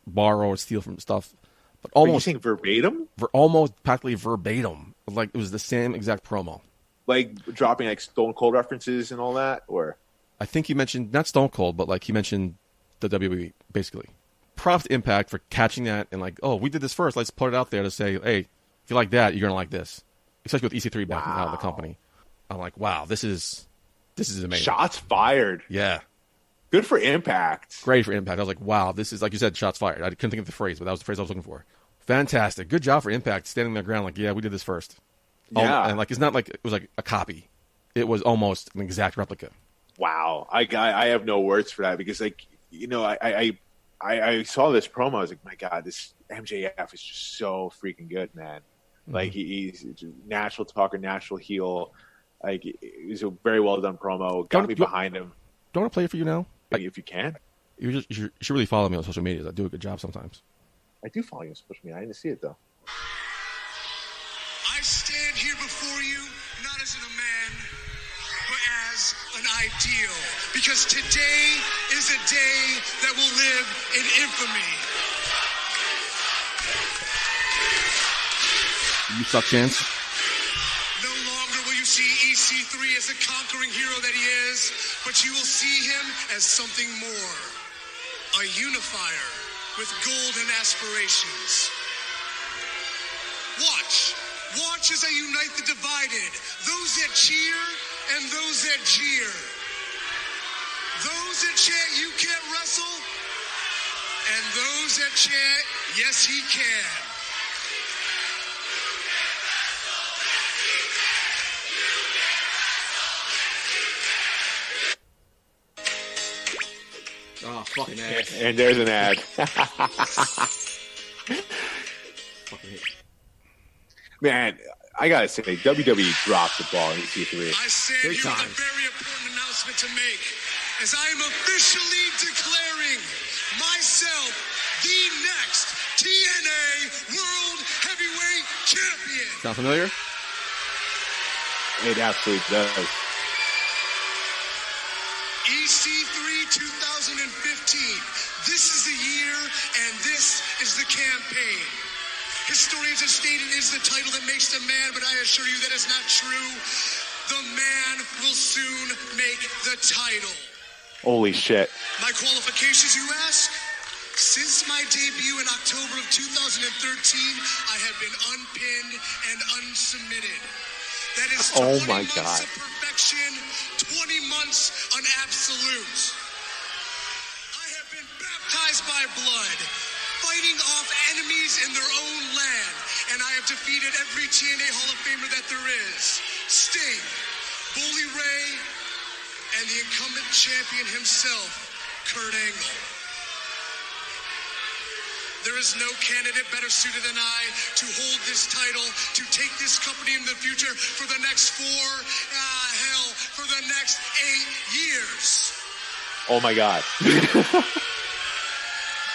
borrow or steal from stuff. But Are you almost saying verbatim? almost practically verbatim. Like, it was the same exact promo. Like dropping like Stone Cold references and all that? Or I think he mentioned, not Stone Cold, but like he mentioned the WWE, basically. Props to Impact for catching that and like, oh, we did this first. Let's put it out there to say, hey, if you like that, you're going to like this. Especially with EC3 backing out of the company. I'm like, wow, this is amazing. Shots fired. Yeah. Good for Impact. Great for Impact. I was like, wow, this is, like you said, shots fired. I couldn't think of the phrase, but that was the phrase I was looking for. Fantastic. Good job for Impact standing their ground like, yeah, we did this first. Yeah. And like, it's not like it was like a copy. It was almost an exact replica. Wow. I have no words for that because, like, you know, I saw this promo. I was like, my God, this MJF is just so freaking good, man. Mm-hmm. Like, he's a natural talker, natural heel. Like, it was a very well done promo. Got me behind him. Do I want to play it for you now? If you can. You should really follow me on social media. I do a good job sometimes. I do follow you on social media. I didn't see it, though. I stand here before you not as a man, but as an ideal. Because today is a day that will live in infamy. You suck, Chance. No longer will you see EC3 as a conquering hero that he is, but you will see him as something more. A unifier with golden aspirations. Watch as I unite the divided, those that cheer and those that jeer. Those that chant, you can't wrestle, and those that chant, yes, he can. Oh, fucking ad. And there's an ad. Fucking hate. Man, I gotta say, WWE dropped the ball in EC3. I stand here with a very important announcement to make, as I am officially declaring myself the next TNA World Heavyweight Champion. Sound familiar? It absolutely does. EC3 2015. This is the year, and this is the campaign. Historians have stated it is the title that makes the man, but I assure you that is not true. The man will soon make the title. Holy shit. My qualifications, you ask? Since my debut in October of 2013, I have been unpinned and unsubmitted. That is 20 months of perfection, 20 months on absolute. I have been baptized by blood, fighting off enemies in their own land, and I have defeated every TNA Hall of Famer that there is. Sting, Bully Ray, and the incumbent champion himself, Kurt Angle. There is no candidate better suited than I to hold this title, to take this company in the future for the next for the next 8 years. Oh my God.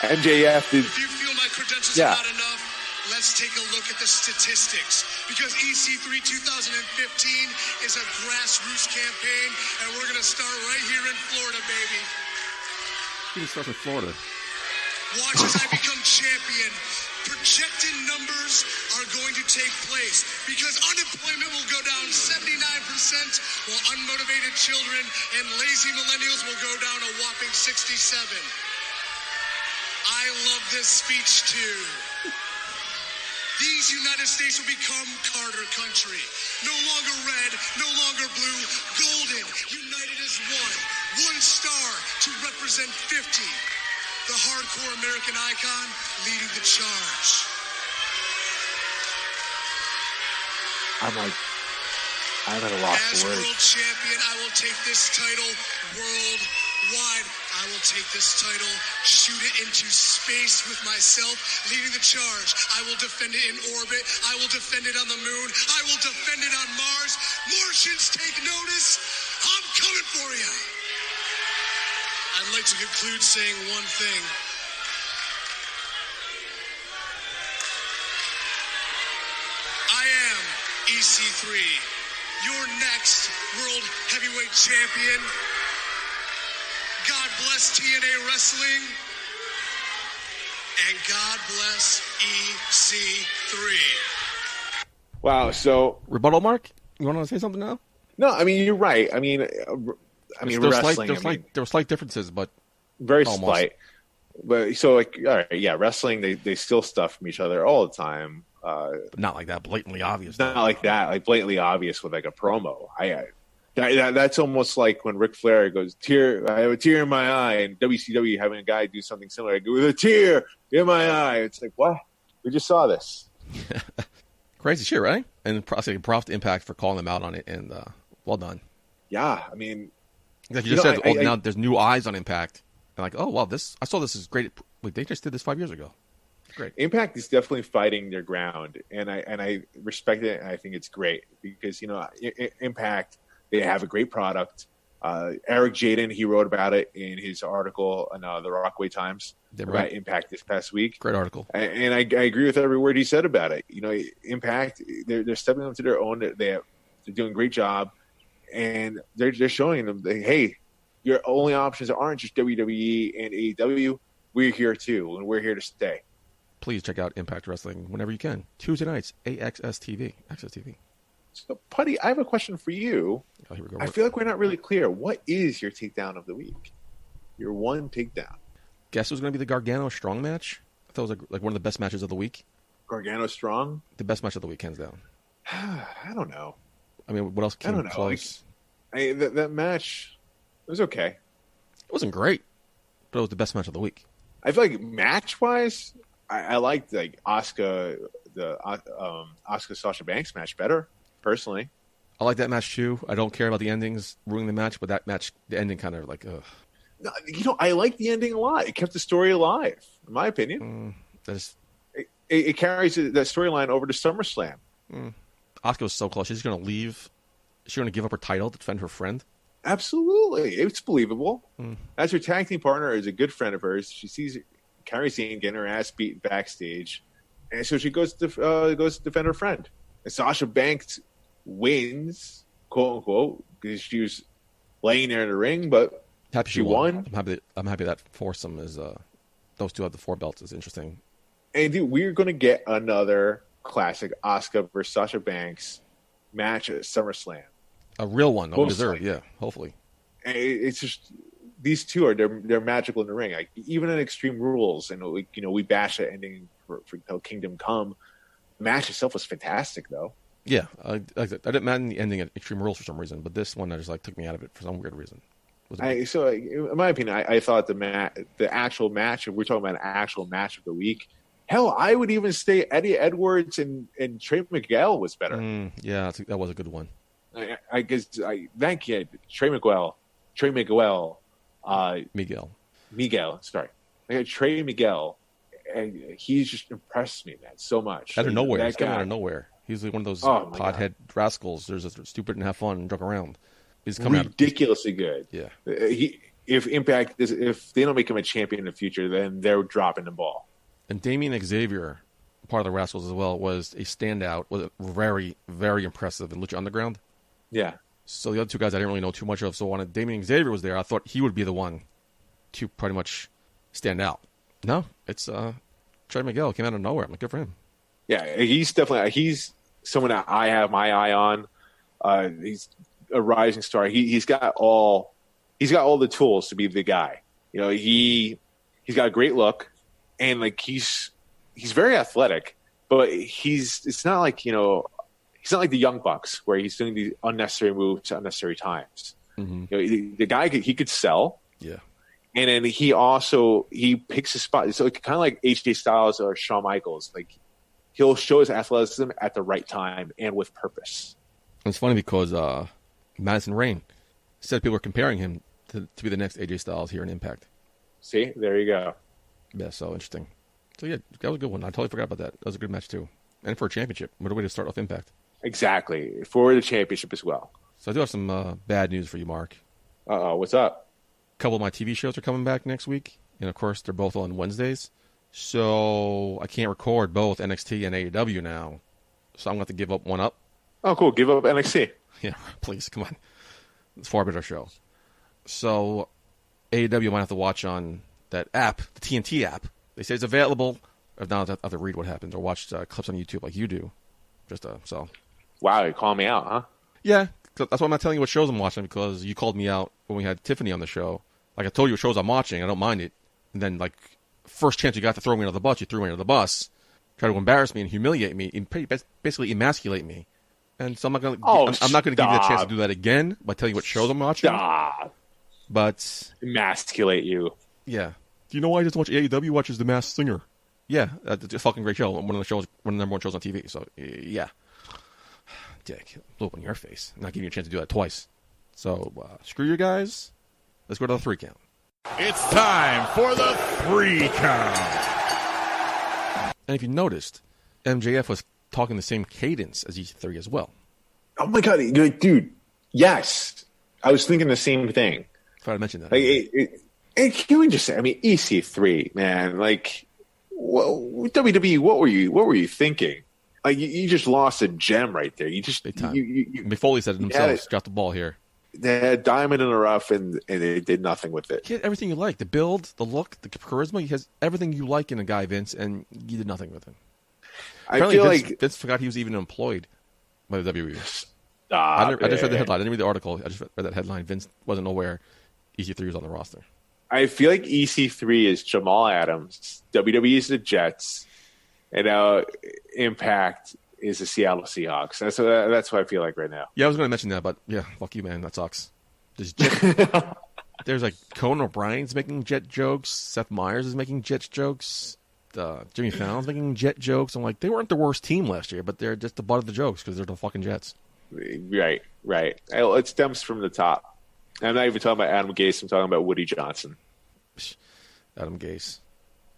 MJF did. If you feel my credentials are not enough, let's take a look at the statistics. Because EC3 2015 is a grassroots campaign, and we're going to start right here in Florida, baby. You can start with Florida. Watch as I become champion. Projected numbers are going to take place because unemployment will go down 79%, while unmotivated children and lazy millennials will go down a whopping 67%. I love this speech too. These United States will become Carter country. No longer red, no longer blue, golden, united as one. One star to represent 50. The hardcore American icon leading the charge. I'm at a loss for words. As world champion, I will take this title worldwide. I will take this title, shoot it into space with myself, leading the charge. I will defend it in orbit. I will defend it on the moon. I will defend it on Mars. Martians, take notice. I'm coming for you. I'd like to conclude saying one thing. I am EC3, your next World Heavyweight Champion. God bless TNA Wrestling. And God bless EC3. Wow. So Rebuttal, Mark? You want to say something now? no, I mean you're right. I mean wrestling. There were slight differences, but very almost. slight. But so like, all right, yeah, wrestling. They steal stuff from each other all the time. but not like that blatantly obvious. Not like that, like blatantly obvious with like a promo. That's almost like when Ric Flair goes, I have a tear in my eye, and WCW having a guy do something similar. I go, with a tear in my eye. It's like, what? We just saw this. Crazy shit, right? And props to Impact for calling them out on it, and well done. Yeah, I mean, like you just said, now there's new eyes on Impact. And like, oh, wow, I saw this is great. Wait, they just did this 5 years ago. Great. Impact is definitely fighting their ground, and I respect it, and I think it's great because Impact, they have a great product. Eric Jaden, he wrote about it in his article on the Rockaway Times about Impact this past week. Great article, and I agree with every word he said about it. Impact, they're stepping up to their own. They're doing a great job, and they're showing them, hey, your only options aren't just WWE and AEW. We're here too, and we're here to stay. Please check out Impact Wrestling whenever you can. Tuesday nights, Access TV. So, Putty, I have a question for you. Oh, here we go. I feel like we're not really clear. What is your takedown of the week? Your one takedown. Guess who's going to be the Gargano Strong match? I thought it was like one of the best matches of the week. Gargano Strong? The best match of the week, hands down. I don't know. I mean, what else came close? That match, it was okay. It wasn't great, but it was the best match of the week. I feel like match-wise, I liked like Asuka Sasha Banks match better, personally. I like that match too. I don't care about the endings ruining the match, but that match, the ending kind of like, ugh. No, I like the ending a lot. It kept the story alive, in my opinion. It carries that storyline over to SummerSlam. Asuka was so close. She's going to leave. She's going to give up her title to defend her friend. Absolutely. It's believable. As her tag team partner is a good friend of hers. She sees Kairi Sane getting her ass beaten backstage. And so she goes to defend her friend. And Sasha Banks wins, quote unquote, because she was laying there in the ring, but happy she won. I'm happy that foursome is those two have the 4 belts is interesting. And dude, we're gonna get another classic Asuka versus Sasha Banks match at SummerSlam. A real one, deserved, yeah, hopefully. And it's just these two they're magical in the ring. Like, even in Extreme Rules, and we bash the ending for Kingdom Come. The match itself was fantastic, though. Yeah, I didn't mind the ending at Extreme Rules for some reason, but this one just took me out of it for some weird reason. So, in my opinion, I thought the actual match, if we're talking about an actual match of the week, hell, I would even say Eddie Edwards and Trey Miguel was better. Yeah, that was a good one. I guess thank you, Trey Miguel. Sorry, I got Trey Miguel he's just impressed me, man, so much. Out of nowhere. He's That coming guy. out of nowhere. He's like one of those Oh, my pothead rascals. There's a stupid and have fun and joke around. He's coming out. Ridiculously good. Yeah. If Impact if they don't make him a champion in the future, then they're dropping the ball. And Damian Xavier, part of the Rascals as well, was a standout. Was very, very impressive in Lucha Underground. Yeah. So the other two guys I didn't really know too much of. So when Damian Xavier was there, I thought he would be the one to pretty much stand out. No, it's Trey Miguel came out of nowhere. I'm like, good for him. Yeah, he's someone that I have my eye on. He's a rising star. He's got all the tools to be the guy. You know, he's got a great look, and like he's very athletic. But it's not like, you know, he's not like the Young Bucks where he's doing these unnecessary moves at unnecessary times. Mm-hmm. You know, the guy he could sell. Yeah. And then he picks his spot. So kind of like AJ Styles or Shawn Michaels. Like he'll show his athleticism at the right time and with purpose. It's funny because Madison Rayne said people were comparing him to be the next AJ Styles here in Impact. See, there you go. Yeah, so interesting. So yeah, that was a good one. I totally forgot about that. That was a good match too, and for a championship. What a way to start off Impact. Exactly, for the championship as well. So I do have some bad news for you, Mark. What's up? A couple of my TV shows are coming back next week, and of course they're both on Wednesdays. So I can't record both NXT and AEW now. So I'm going to have to give up one up. Oh, cool. Give up NXT. Yeah, please, come on. It's a far better show. So AEW might have to watch on that app, the TNT app. They say it's available. If not, I have to read what happens or watch clips on YouTube like you do. So. Wow, you're calling me out, huh? Yeah, that's why I'm not telling you what shows I'm watching, because you called me out when we had Tiffany on the show. Like, I told you what shows I'm watching. I don't mind it. And then, like, first chance you got to throw me under the bus, you threw me under the bus. Try to embarrass me and humiliate me and basically emasculate me. And so I'm not going to give you the chance to do that again by telling you what shows I'm watching. Stop. But Emasculate you. Yeah. Do you know why I just watch AEW watches The Masked Singer? Yeah, it's a fucking great show. One of the number one shows on TV. So, yeah. Dick, blew up in your face. I'm not giving you a chance to do that twice. So, screw you guys. Let's go to the 3 count. It's time for the 3 count. And if you noticed, MJF was talking the same cadence as EC3 as well. Oh my god, dude! Yes, I was thinking the same thing. I thought I mentioned that. Like, can we just say? I mean, EC3, man. Like, WWE, what were you thinking? Like, you just lost a gem right there. You just Mick Foley said it himself. Got the ball here. They had a diamond in the rough, and they did nothing with it. He had everything you like: the build, the look, the charisma. He has everything you like in a guy, Vince, and you did nothing with him. Apparently, I feel Vince forgot he was even employed by the WWE. I just read the headline. I didn't read the article. I just read that headline. Vince wasn't aware EC3 was on the roster. I feel like EC3 is Jamal Adams. WWE is the Jets. And now Impact is the Seattle Seahawks. That's what I feel like right now. Yeah, I was going to mention that, but yeah, fuck you, man. That sucks. There's like Conan O'Brien's making Jet jokes. Seth Meyers is making Jet jokes. Jimmy Fallon's making Jet jokes. I'm like, they weren't the worst team last year, but they're just the butt of the jokes because they're the fucking Jets. Right. It stems from the top. I'm not even talking about Adam Gase. I'm talking about Woody Johnson. Adam Gase.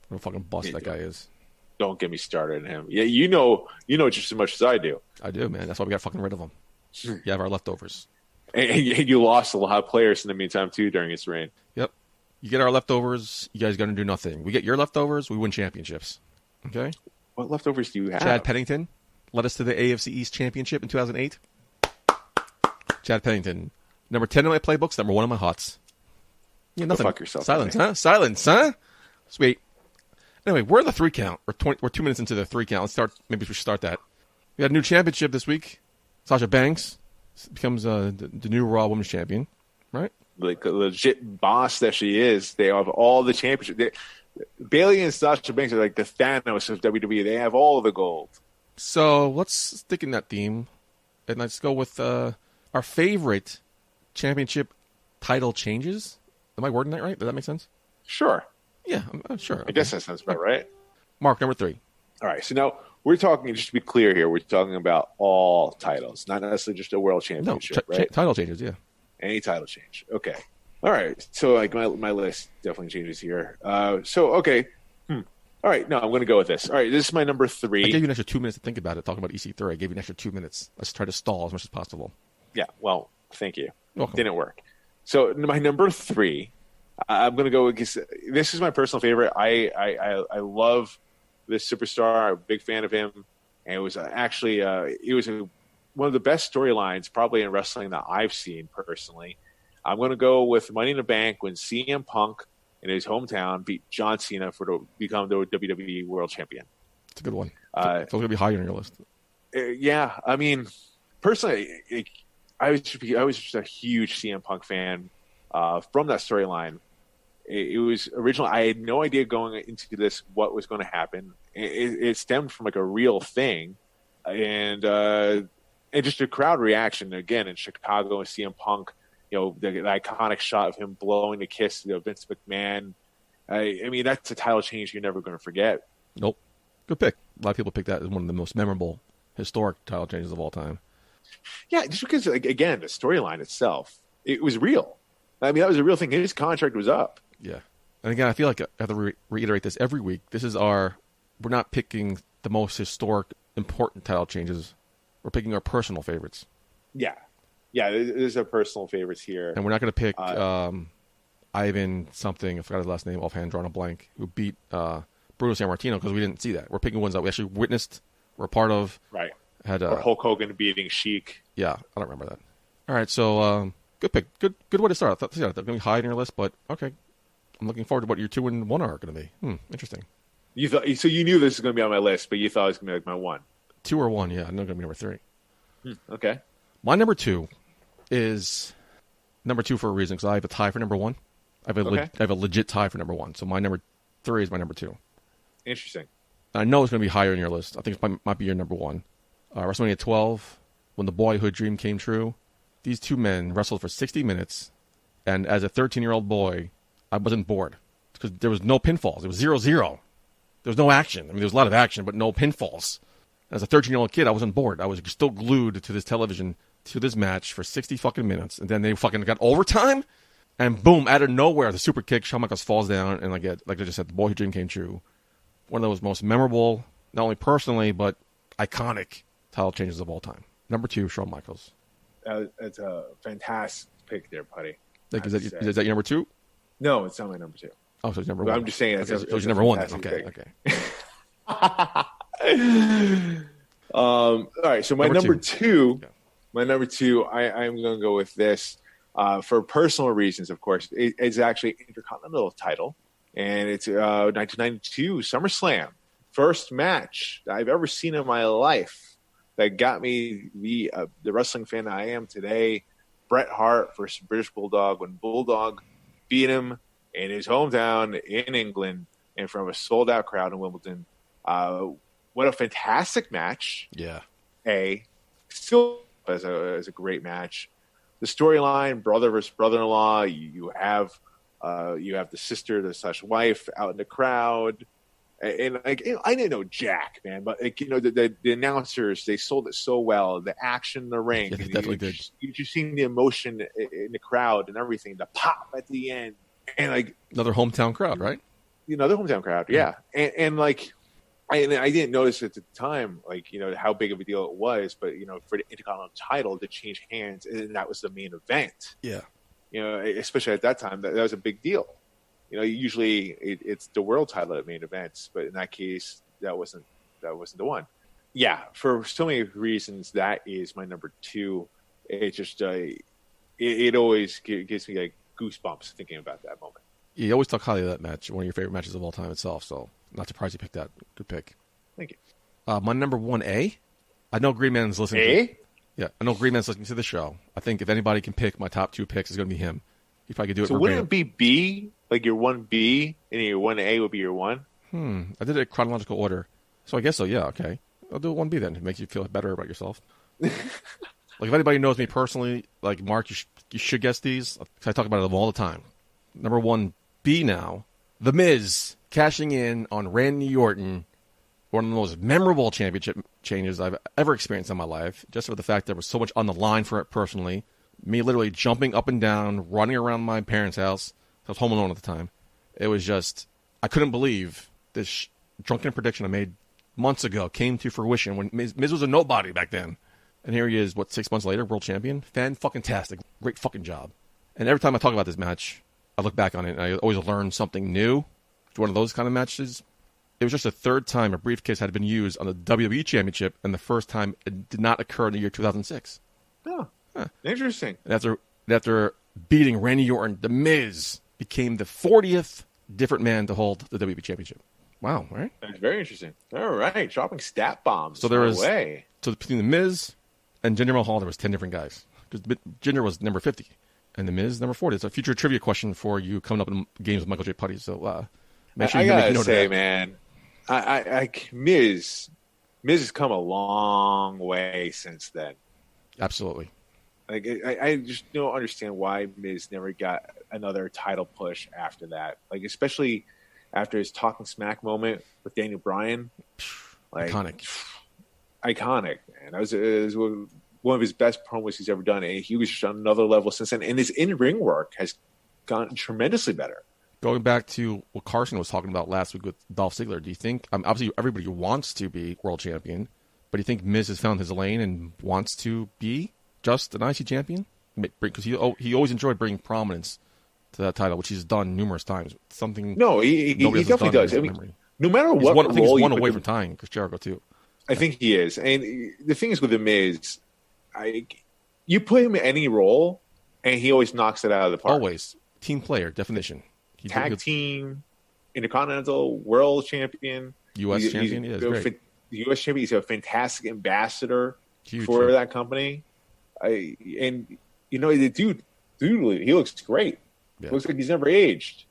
What a fucking bust that guy is. Don't get me started on him. Yeah, you know just as much as I do. I do, man. That's why we got fucking rid of him. You have our leftovers. And you lost a lot of players in the meantime, too, during his reign. Yep. You get our leftovers, you guys got to do nothing. We get your leftovers, we win championships. Okay? What leftovers do you have? Chad Pennington led us to the AFC East Championship in 2008. Chad Pennington. Number 10 in my playbooks, number 1 in my hots. Yeah, nothing. Go fuck yourself. Silence, huh? Silence, huh? Sweet. Anyway, we're in the 3 count. We're 2 minutes into the 3 count. Let's start. Maybe we should start that. We got a new championship this week. Sasha Banks becomes the new Raw Women's Champion, right? Like a legit boss that she is. They have all the championship. Bayley and Sasha Banks are like the Thanos of WWE. They have all the gold. So let's stick in that theme, and let's go with our favorite championship title changes. Am I wording that right? Does that make sense? Sure. Yeah, I'm sure. I guess that sounds about right. Mark, number 3. All right. So now we're talking, just to be clear here, we're talking about all titles, not necessarily just a world championship, right? Title changes, yeah. Any title change. Okay. All right. So like my list definitely changes here. Okay. All right, no, I'm going to go with this. All right, this is my number 3. I gave you an extra 2 minutes to think about it, talking about EC3. I gave you an extra 2 minutes. Let's try to stall as much as possible. Yeah, well, thank you. Welcome. Didn't work. So my number 3, I'm going to go with this is my personal favorite. I love this superstar. I'm a big fan of him. And it was actually one of the best storylines probably in wrestling that I've seen personally. I'm going to go with Money in the Bank when CM Punk in his hometown beat John Cena to become the WWE World Champion. It's a good one. It's going to be higher on your list. Yeah, I mean, personally, I was just a huge CM Punk fan from that storyline. It was original. I had no idea going into this what was going to happen. It stemmed from like a real thing, and just a crowd reaction again in Chicago and CM Punk. You know, the iconic shot of him blowing the kiss to Vince McMahon. I mean, that's a title change you're never going to forget. Nope. Good pick. A lot of people pick that as one of the most memorable, historic title changes of all time. Yeah, just because, again, the storyline itself, it was real. I mean, that was a real thing. His contract was up. Yeah. And again, I feel like I have to reiterate this every week. We're not picking the most historic, important title changes. We're picking our personal favorites. Yeah. Yeah, there's our personal favorites here. And we're not going to pick Ivan something, I forgot his last name, offhand, drawing a blank, who beat Bruno Sammartino because we didn't see that. We're picking ones that we actually witnessed, were a part of. Right. Or Hulk Hogan beating Sheik. Yeah, I don't remember that. All right, so good pick. Good way to start. I thought they're going to be high on your list, but okay. I'm looking forward to what your 2 and 1 are going to be. Interesting. So you knew this was going to be on my list, but you thought it was going to be like my 1. 2 or 1, yeah. I'm not going to be number 3. Okay. My number 2 is number 2 for a reason, because I have a tie for number 1. I have a legit tie for number 1. So my number 3 is my number 2. Interesting. I know it's going to be higher on your list. I think it might be your number 1. WrestleMania 12, when the boyhood dream came true, these two men wrestled for 60 minutes, and as a 13-year-old boy, I wasn't bored because there was no pinfalls. It was 0-0. There was no action. I mean, there was a lot of action, but no pinfalls. As a 13-year-old kid, I wasn't bored. I was still glued to this television, to this match for 60 fucking minutes, and then they fucking got overtime, and boom, out of nowhere, the super kick, Shawn Michaels falls down, and like I just said, the boyhood dream came true. One of those most memorable, not only personally, but iconic title changes of all time. Number 2, Shawn Michaels. That's a fantastic pick there, buddy. Like, is that your number 2? No, it's not my number 2. Oh, so it's number 1. I'm just saying. So it's number 1. Okay. All right. So my number 2, Yeah. I'm going to go with this for personal reasons. Of course, it's actually an Intercontinental title, and it's 1992 SummerSlam, first match that I've ever seen in my life that got me the wrestling fan I am today. Bret Hart versus British Bulldog, when Bulldog beat him in his hometown in England and from a sold-out crowd in Wimbledon. What a fantastic match. Yeah. Still as a great match. The storyline, brother versus brother-in-law, you have the sister, the wife out in the crowd. And I didn't know Jack, man, but the announcers, they sold it so well. The action in the ring, yeah, definitely did. You just seen the emotion in the crowd and everything. The pop at the end, and another hometown crowd, right? Another hometown crowd, yeah. And I didn't notice at the time, how big of a deal it was, but for the Intercontinental title to change hands, and that was the main event. Yeah. Especially at that time, that was a big deal. Usually it's the world title at main events, but in that case, that wasn't the one. Yeah, for so many reasons, that is my number 2. It just it always gives me goosebumps thinking about that moment. You always talk highly of that match, one of your favorite matches of all time itself. So not surprised you picked that. Good pick. Thank you. My number 1A. I know Green Man's listening. Yeah, I know Green Man's listening to the show. I think if anybody can pick my top 2 picks, it's going to be him. He probably could do it. So wouldn't it be B? Like your 1B and your 1A would be your 1? I did it in chronological order. So I guess so, yeah, okay. I'll do 1B then. It makes you feel better about yourself. If anybody knows me personally, Mark, you should guess these. I talk about them all the time. Number 1B now. The Miz cashing in on Randy Orton. One of the most memorable championship changes I've ever experienced in my life. Just for the fact there was so much on the line for it personally. Me literally jumping up and down, running around my parents' house. I was home alone at the time. It was just, I couldn't believe this drunken prediction I made months ago came to fruition when Miz was a nobody back then. And here he is, 6 months later, world champion? Fan-fucking-tastic. Great fucking job. And every time I talk about this match, I look back on it and I always learn something new. It's one of those kind of matches. It was just the third time a briefcase had been used on the WWE Championship, and the first time it did not occur in the year 2006. Oh, interesting. And after beating Randy Orton, The Miz became the 40th different man to hold the WWE Championship. Wow, right? That's very interesting. All right, dropping stat bombs. So there was between The Miz and Jinder Mahal, there was 10 different guys. Because Jinder was number 50, and The Miz number 40. It's a future trivia question for you coming up in games with Michael J. Putty. So make sure I you gotta make note say, of that. man, Miz has come a long way since then. Absolutely. Like I just don't understand why Miz never got another title push after that. Like especially after his talking smack moment with Daniel Bryan. Like, iconic, man. That was one of his best promos he's ever done. And he was just on another level since then. And his in-ring work has gotten tremendously better. Going back to what Carson was talking about last week with Dolph Ziggler, do you think, obviously everybody wants to be world champion, but do you think Miz has found his lane and wants to be just an IC champion? Because he always enjoyed bringing prominence to that title, which he's done numerous times. Something he definitely does. I mean, no matter what role, he's one you away from tying Chris Jericho too. I think he is. And the thing is with The Miz, you put him in any role, and he always knocks it out of the park. Always. Team player, definition. Tag team, Intercontinental, World Champion. U.S. Champion, yeah, great. U.S. Champion, he's a fantastic ambassador Huge for that company. The dude, he looks great. Yeah. Looks like he's never aged.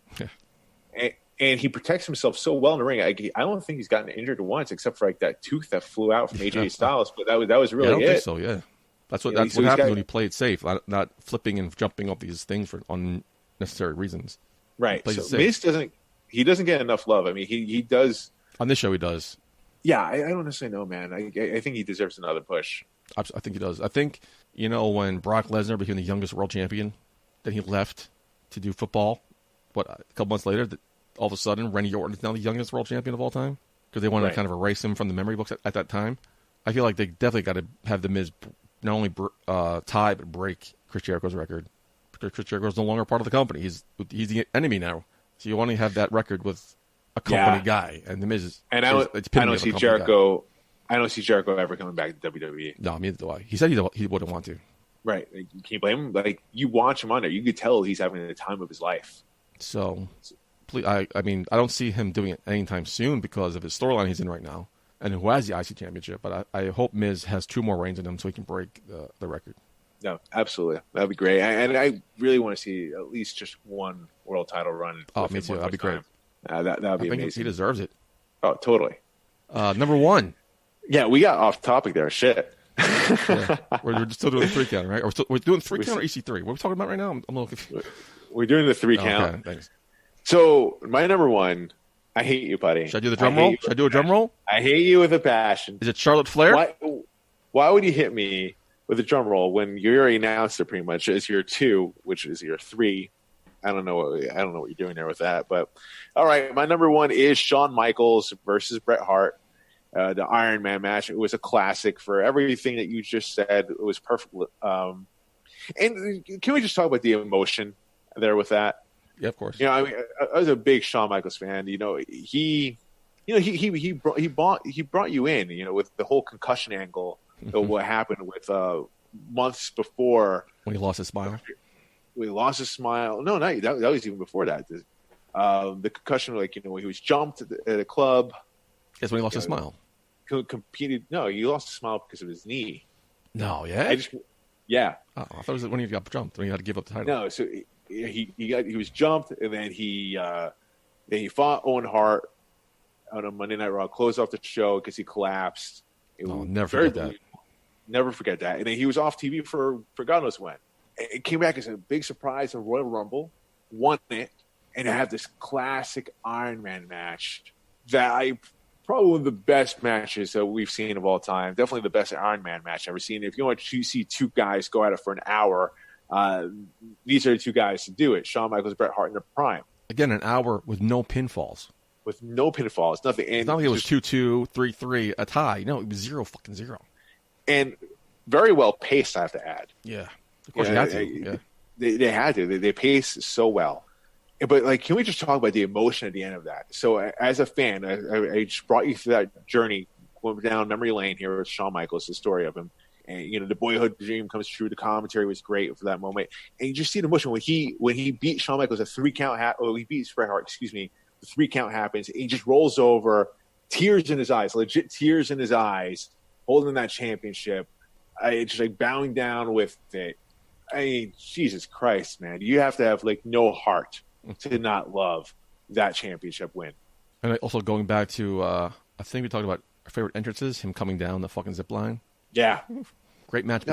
And he protects himself so well in the ring. I don't think he's gotten injured once, except for like that tooth that flew out from AJ Styles. But that was really I don't it. think so. Yeah, that's what happens when you play it safe, not flipping and jumping off these things for unnecessary reasons. Right. So Miz doesn't get enough love. I mean, he does on this show. He does. Yeah, I don't necessarily know, man. I think he deserves another push. I think he does. I think when Brock Lesnar became the youngest world champion, then he left to do football. A couple months later, all of a sudden, Randy Orton is now the youngest world champion of all time because they wanted to kind of erase him from the memory books at that time. I feel like they definitely got to have The Miz not only tie but break Chris Jericho's record. Because Chris Jericho is no longer part of the company. He's the enemy now. So you want to have that record with a company guy, and The Miz is. And I don't see Jericho. I don't see Jericho ever coming back to WWE. No, neither do I. He said he wouldn't want to. Right? Like, can you blame him? Like you watch him on there, you could tell he's having the time of his life. So, I mean, I don't see him doing it anytime soon because of his storyline he's in right now, and who has the IC championship. But I hope Miz has 2 more reigns in him so he can break the record. No, absolutely. That'd be great. And I really want to see at least just one world title run. Oh, me too. That'd be great. That'd be amazing. He deserves it. Oh, totally. Number 1. Yeah, we got off topic there. Shit. Yeah. We're still doing the 3 count, right? We're doing 3 count or EC3? What are we talking about right now? I'm a little confused. We're doing the 3 count. Okay, thanks. So, my number 1, I hate you, buddy. Should I do the drum roll? Should I do a drum roll? I hate you with a passion. Is it Charlotte Flair? Why would you hit me with a drum roll when you already announced it pretty much as your 2, which is your 3? I don't know what you're doing there with that, but all right. My number 1 is Shawn Michaels versus Bret Hart, the Iron Man match. It was a classic for everything that you just said. It was perfect. And can we just talk about the emotion there with that? Yeah, of course. I mean, I was a big Shawn Michaels fan. He brought you in. With the whole concussion angle. What happened with months before when he lost his smile? When he lost his smile. No, that was even before that. The concussion, when he was jumped at a club. That's when he lost his smile. Competed. No, he lost his smile because of his knee. No, yeah. Yeah. Oh, I thought it was when he got jumped when he had to give up the title. No, so he was jumped and then he fought Owen Hart on a Monday Night Raw, closed off the show because he collapsed. Never forget that. Never forget that. And then he was off TV for God knows when. It came back as a big surprise in Royal Rumble, won it, and have this classic Iron Man match that probably one of the best matches that we've seen of all time. Definitely the best Iron Man match I've ever seen. If you want to see 2 guys go at it for an hour, these are the 2 guys to do it. Shawn Michaels, Bret Hart in their prime. Again, an hour with no pinfalls. with no pinfalls, nothing. And it's not like it was 2-2, 3-3, a tie. No, it was 0-0. And very well paced, I have to add. Yeah. Of course you had to. Yeah. They had to. They pace so well. But, like, can we just talk about the emotion at the end of that? So, as a fan, I just brought you through that journey, went down memory lane here with Shawn Michaels, the story of him. And, you know, the boyhood dream comes true. The commentary was great for that moment. And you just see the emotion when he beat Shawn Michaels, a 3-count he beat Bret Hart, the 3-count happens. And he just rolls over, tears in his eyes, legit tears in his eyes, holding that championship. Just like bowing down with it. I mean, Jesus Christ, man. You have to have, like, no heart to not love that championship win. And also going back to, I think we talked about our favorite entrances, him coming down the fucking zip line. Yeah. Great match.